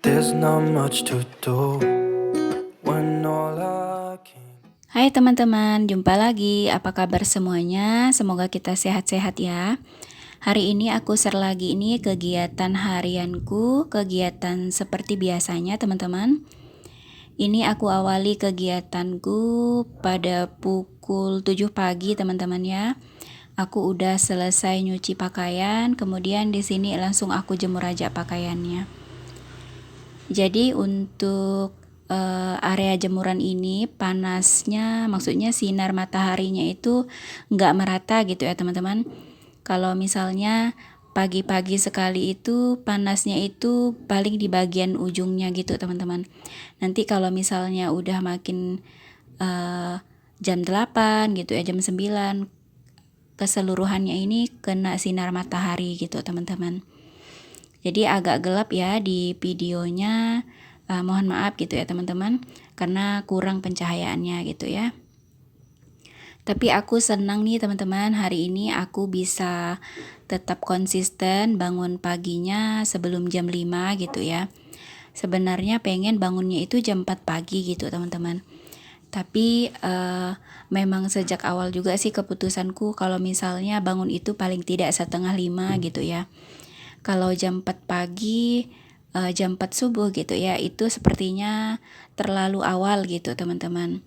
There's not much to do when all I can. Hai teman-teman, jumpa lagi. Apa kabar semuanya? Semoga kita sehat-sehat ya. Hari ini aku share lagi ini kegiatan harianku, kegiatan seperti biasanya teman-teman. Ini aku awali kegiatanku pada pukul 7 pagi teman-teman ya. Aku udah selesai nyuci pakaian, kemudian di sini langsung aku jemur aja pakaiannya. Jadi untuk area jemuran ini panasnya, maksudnya sinar mataharinya itu nggak merata gitu ya teman-teman. Kalau misalnya pagi-pagi sekali itu panasnya itu paling di bagian ujungnya gitu teman-teman. Nanti kalau misalnya udah makin jam 8 gitu ya, jam 9, keseluruhannya ini kena sinar matahari gitu teman-teman. Jadi agak gelap ya di videonya, mohon maaf gitu ya teman-teman, karena kurang pencahayaannya gitu ya. Tapi aku senang nih teman-teman, hari ini aku bisa tetap konsisten bangun paginya sebelum jam 5 gitu ya. Sebenarnya pengen bangunnya itu jam 4 pagi gitu teman-teman. Tapi memang sejak awal juga sih keputusanku kalau misalnya bangun itu paling tidak setengah 5 gitu ya. Kalau jam 4 pagi, jam 4 subuh gitu ya, itu sepertinya terlalu awal gitu teman-teman.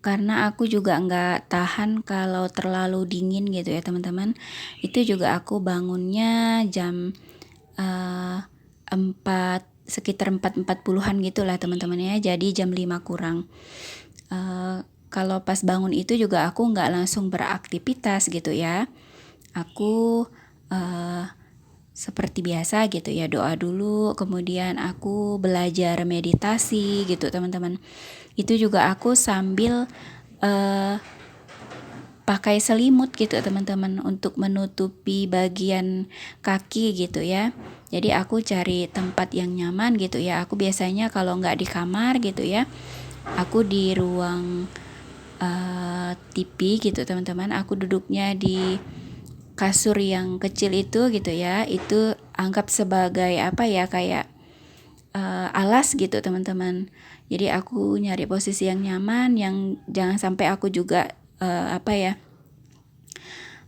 Karena aku juga nggak tahan kalau terlalu dingin gitu ya teman-teman. Itu juga aku bangunnya jam 4, sekitar 4.40-an gitu lah teman-teman ya. Jadi jam 5 kurang. Kalau pas bangun itu juga aku nggak langsung beraktivitas gitu ya. Aku seperti biasa gitu ya, doa dulu, kemudian aku belajar meditasi gitu teman-teman. Itu juga aku sambil pakai selimut gitu teman-teman untuk menutupi bagian kaki gitu ya. Jadi aku cari tempat yang nyaman gitu ya. Aku biasanya kalau nggak di kamar gitu ya, aku di ruang TV gitu teman-teman. Aku duduknya di kasur yang kecil itu gitu ya, itu anggap sebagai apa ya, kayak alas gitu teman-teman. Jadi aku nyari posisi yang nyaman, yang jangan sampai aku juga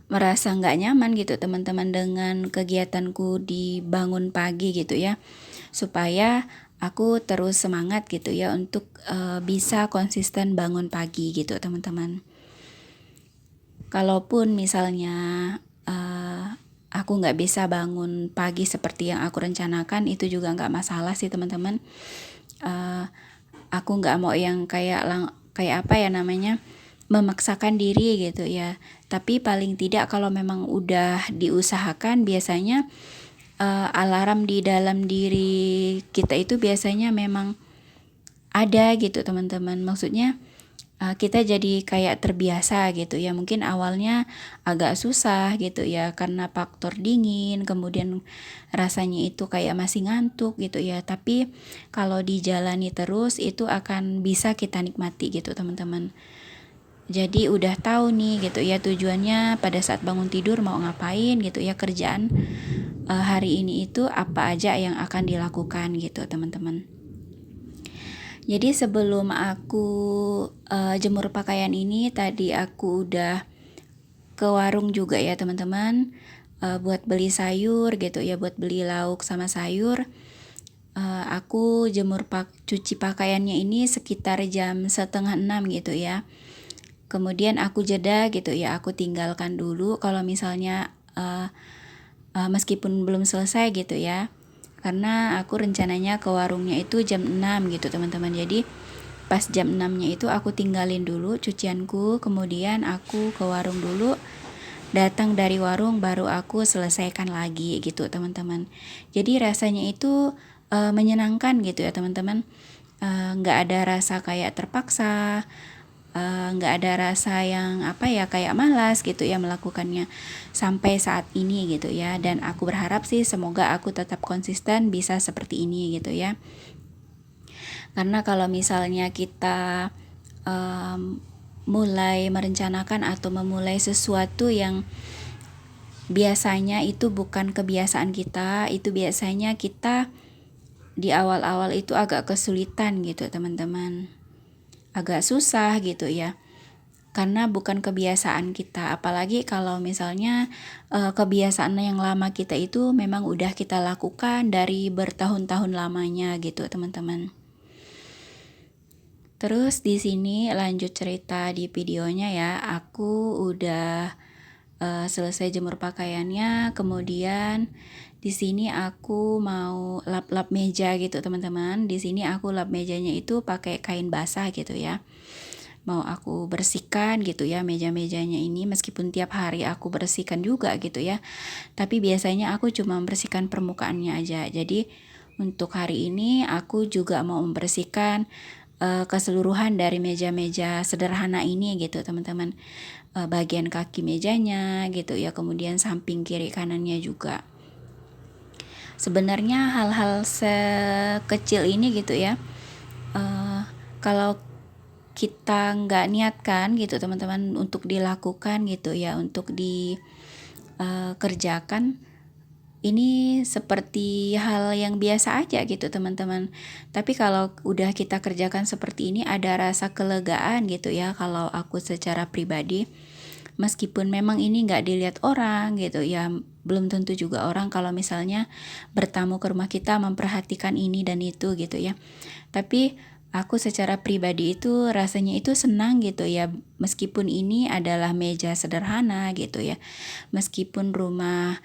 merasa nggak nyaman gitu teman-teman dengan kegiatanku di bangun pagi gitu ya, supaya aku terus semangat gitu ya untuk bisa konsisten bangun pagi gitu teman-teman. Kalaupun misalnya aku nggak bisa bangun pagi seperti yang aku rencanakan, itu juga nggak masalah sih teman-teman. Aku nggak mau yang kayak apa ya namanya, memaksakan diri gitu ya. Tapi paling tidak kalau memang udah diusahakan, biasanya alarm di dalam diri kita itu biasanya memang ada gitu teman-teman. Maksudnya kita jadi kayak terbiasa gitu ya. Mungkin awalnya agak susah gitu ya karena faktor dingin, kemudian rasanya itu kayak masih ngantuk gitu ya. Tapi kalau dijalani terus itu akan bisa kita nikmati gitu teman-teman. Jadi udah tahu nih gitu ya tujuannya pada saat bangun tidur mau ngapain gitu ya, kerjaan hari ini itu apa aja yang akan dilakukan gitu teman-teman. Jadi sebelum aku jemur pakaian ini, tadi aku udah ke warung juga ya teman-teman, buat beli sayur gitu ya, buat beli lauk sama sayur. Aku cuci pakaiannya ini sekitar jam setengah 6 gitu ya. Kemudian aku jeda gitu ya, aku tinggalkan dulu kalau misalnya meskipun belum selesai gitu ya. Karena aku rencananya ke warungnya itu jam 6 gitu teman-teman. Jadi pas jam 6-nya itu aku tinggalin dulu cucianku, kemudian aku ke warung dulu. Datang dari warung baru aku selesaikan lagi gitu teman-teman. Jadi rasanya itu menyenangkan gitu ya teman-teman. Nggak ada rasa kayak terpaksa, nggak ada rasa yang apa ya, kayak malas gitu ya melakukannya sampai saat ini gitu ya. Dan aku berharap sih semoga aku tetap konsisten bisa seperti ini gitu ya. Karena kalau misalnya kita mulai merencanakan atau memulai sesuatu yang biasanya itu bukan kebiasaan kita, itu biasanya kita di awal-awal itu agak kesulitan gitu teman-teman, agak susah gitu ya, karena bukan kebiasaan kita. Apalagi kalau misalnya kebiasaan yang lama kita itu memang udah kita lakukan dari bertahun-tahun lamanya gitu teman-teman. Terus di sini lanjut cerita di videonya ya. Aku udah selesai jemur pakaiannya, kemudian di sini aku mau lap-lap meja gitu teman-teman. Di sini aku lap mejanya itu pakai kain basah gitu ya. Mau aku bersihkan gitu ya meja-mejanya ini, meskipun tiap hari aku bersihkan juga gitu ya. Tapi biasanya aku cuma membersihkan permukaannya aja. Jadi untuk hari ini aku juga mau membersihkan keseluruhan dari meja-meja sederhana ini gitu teman-teman. Bagian kaki mejanya gitu ya, kemudian samping kiri kanannya juga. Sebenarnya hal-hal sekecil ini gitu ya, kalau kita nggak niatkan gitu teman-teman untuk dilakukan gitu ya, untuk dikerjakan, ini seperti hal yang biasa aja gitu teman-teman. Tapi kalau udah kita kerjakan seperti ini, ada rasa kelegaan gitu ya kalau aku secara pribadi. Meskipun memang ini nggak dilihat orang gitu ya, belum tentu juga orang kalau misalnya bertamu ke rumah kita memperhatikan ini dan itu gitu ya. Tapi aku secara pribadi itu rasanya itu senang gitu ya, meskipun ini adalah meja sederhana gitu ya. Meskipun rumah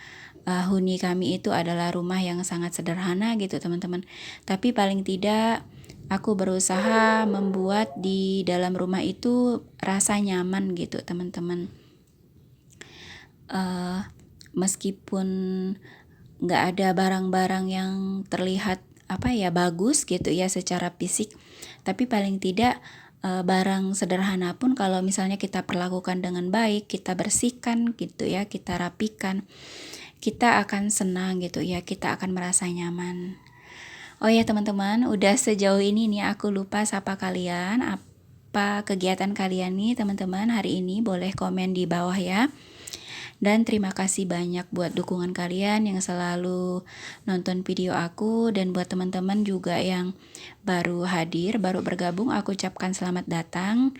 huni kami itu adalah rumah yang sangat sederhana gitu teman-teman. Tapi paling tidak aku berusaha membuat di dalam rumah itu rasa nyaman gitu teman-teman. Meskipun nggak ada barang-barang yang terlihat bagus gitu ya secara fisik, tapi paling tidak barang sederhana pun kalau misalnya kita perlakukan dengan baik, kita bersihkan gitu ya, kita rapikan, kita akan senang gitu ya, kita akan merasa nyaman. Oh ya teman-teman, udah sejauh ini nih aku lupa sapa kalian, apa kegiatan kalian nih teman-teman hari ini, boleh komen di bawah ya. Dan terima kasih banyak buat dukungan kalian yang selalu nonton video aku, dan buat teman-teman juga yang baru hadir, baru bergabung, aku ucapkan selamat datang.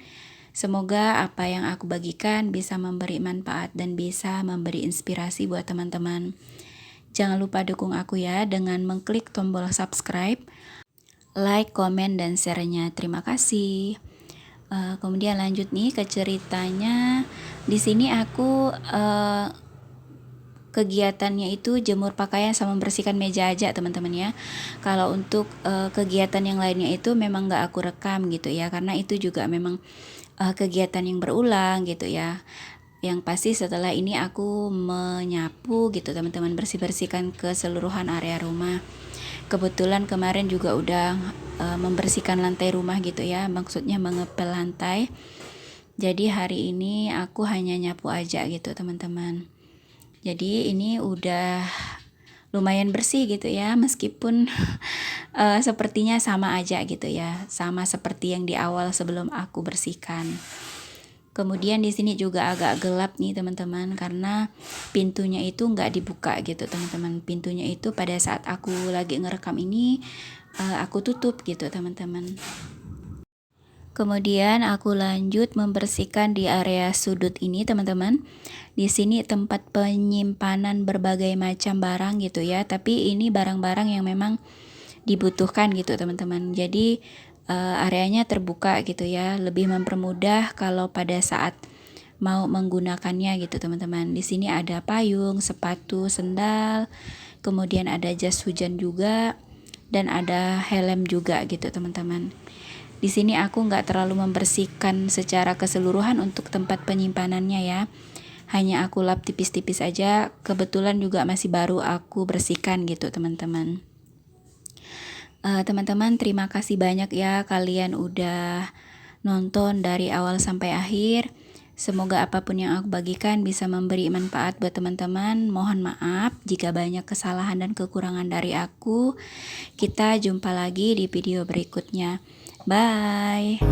Semoga apa yang aku bagikan bisa memberi manfaat dan bisa memberi inspirasi buat teman-teman. Jangan lupa dukung aku ya dengan mengklik tombol subscribe, like, komen, dan share-nya. Terima kasih. Kemudian lanjut nih ke ceritanya. Di sini aku kegiatannya itu jemur pakaian sama membersihkan meja aja teman-teman ya. Kalau untuk kegiatan yang lainnya itu memang nggak aku rekam gitu ya, karena itu juga memang kegiatan yang berulang gitu ya. Yang pasti setelah ini aku menyapu gitu teman-teman, bersih-bersihkan keseluruhan area rumah. Kebetulan kemarin juga udah membersihkan lantai rumah gitu ya, maksudnya mengepel lantai. Jadi hari ini aku hanya nyapu aja gitu teman-teman. Jadi ini udah lumayan bersih gitu ya, meskipun sepertinya sama aja gitu ya, sama seperti yang di awal sebelum aku bersihkan. Kemudian di sini juga agak gelap nih teman-teman, karena pintunya itu nggak dibuka gitu teman-teman. Pintunya itu pada saat aku lagi ngerekam ini aku tutup gitu teman-teman. Kemudian aku lanjut membersihkan di area sudut ini teman-teman. Di sini tempat penyimpanan berbagai macam barang gitu ya, tapi ini barang-barang yang memang dibutuhkan gitu teman-teman. Jadi areanya terbuka gitu ya, lebih mempermudah kalau pada saat mau menggunakannya gitu teman-teman. Di sini ada payung, sepatu, sendal, kemudian ada jas hujan juga, dan ada helm juga gitu teman-teman. Di sini aku nggak terlalu membersihkan secara keseluruhan untuk tempat penyimpanannya ya. Hanya aku lap tipis-tipis aja, kebetulan juga masih baru aku bersihkan gitu teman-teman. Teman-teman, terima kasih banyak ya kalian udah nonton dari awal sampai akhir. Semoga apapun yang aku bagikan bisa memberi manfaat buat teman-teman. Mohon maaf jika banyak kesalahan dan kekurangan dari aku. Kita jumpa lagi di video berikutnya. Bye.